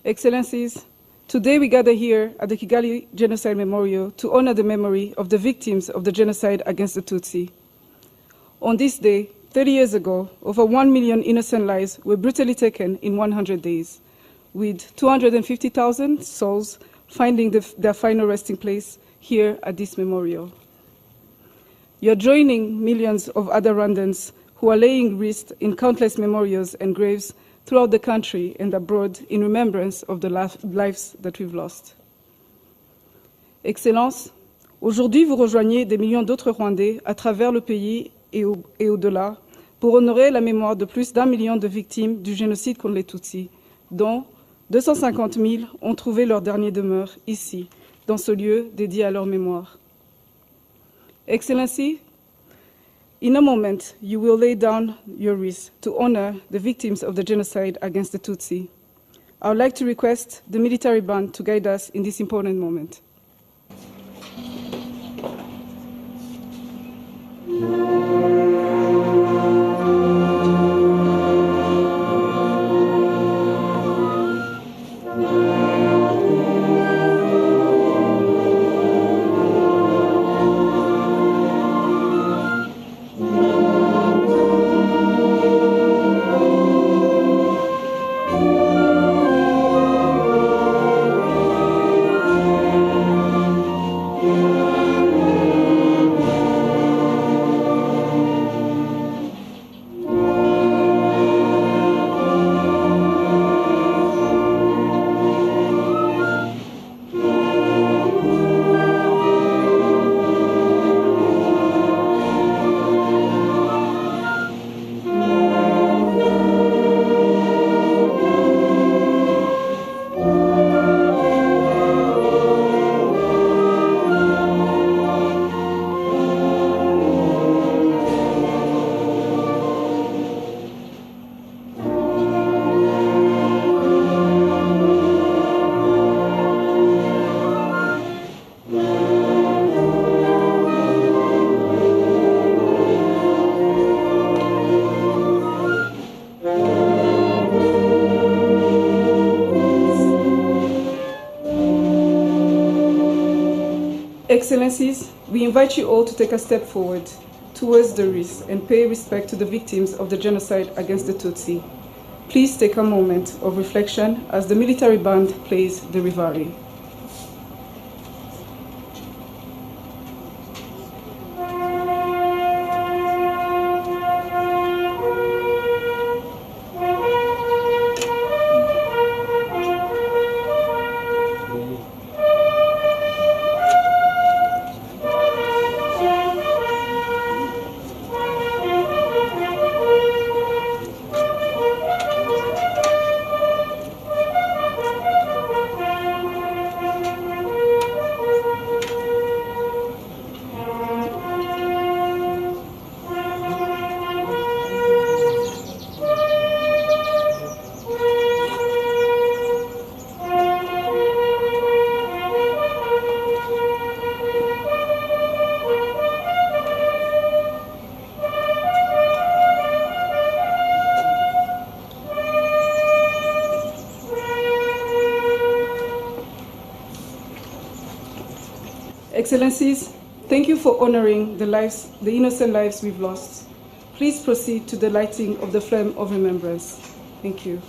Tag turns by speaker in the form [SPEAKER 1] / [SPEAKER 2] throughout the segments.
[SPEAKER 1] Excellencies, today we gather here at the Kigali Genocide Memorial to honor the memory of the victims of the genocide against the Tutsi. On this day, 30 years ago, over 1 million innocent lives were brutally taken in 100 days, with 250,000 souls finding their final resting place here at this memorial. You're joining millions of other Rwandans who are laying wreaths in countless memorials and graves throughout the country and abroad in remembrance of the lives that we've lost. Excellences, aujourd'hui vous rejoignez des millions d'autres Rwandais à travers le pays et au-delà pour honorer la mémoire de plus d'1 million de victimes du génocide contre les Tutsis, dont 250 000 ont trouvé leur dernière demeure ici, dans ce lieu dédié à leur mémoire. Excellency, in a moment, you will lay down your wreath to honor the victims of the genocide against the Tutsi. I would like to request the military band to guide us in this important moment. Excellencies, we invite you all to take a step forward towards the wreath and pay respect to the victims of the genocide against the Tutsi. Please take a moment of reflection as the military band plays the Rivari. Excellencies, thank you for honoring the innocent lives we've lost. Please proceed to the lighting of the flame of remembrance. Thank you.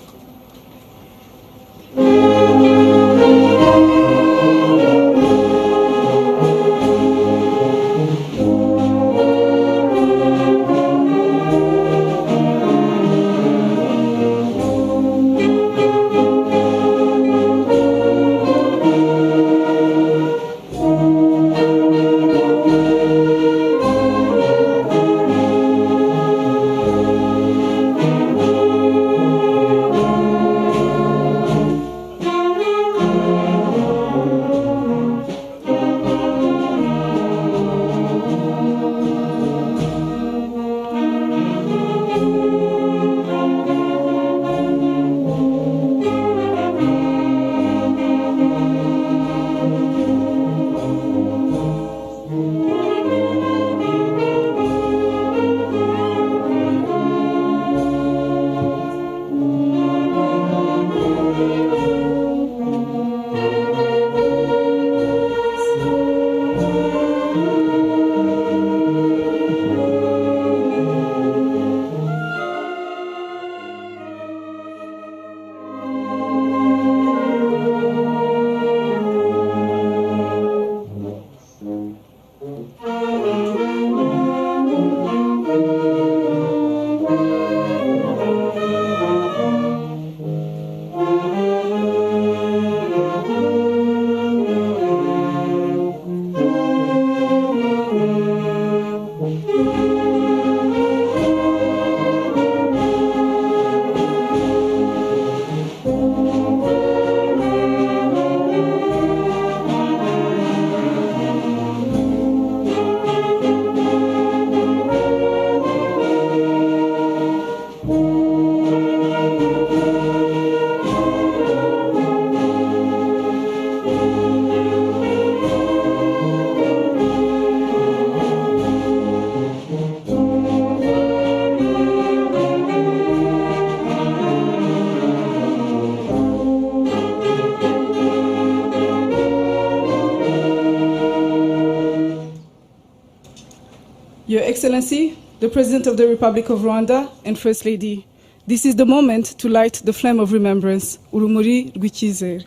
[SPEAKER 1] Your Excellency, the President of the Republic of Rwanda and First Lady, this is the moment to light the flame of remembrance, urumuri rw'icyizere.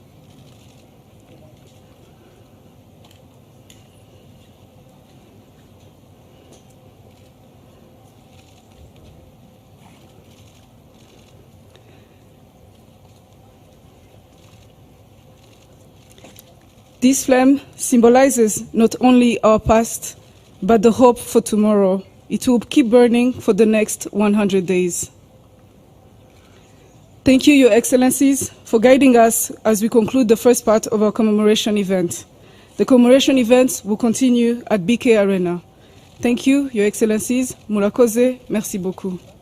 [SPEAKER 1] This flame symbolizes not only our past, but the hope for tomorrow. It will keep burning for the next 100 days. Thank you, Your Excellencies, for guiding us as we conclude the first part of our commemoration event. The commemoration event will continue at BK Arena. Thank you, Your Excellencies. Murakoze, merci beaucoup.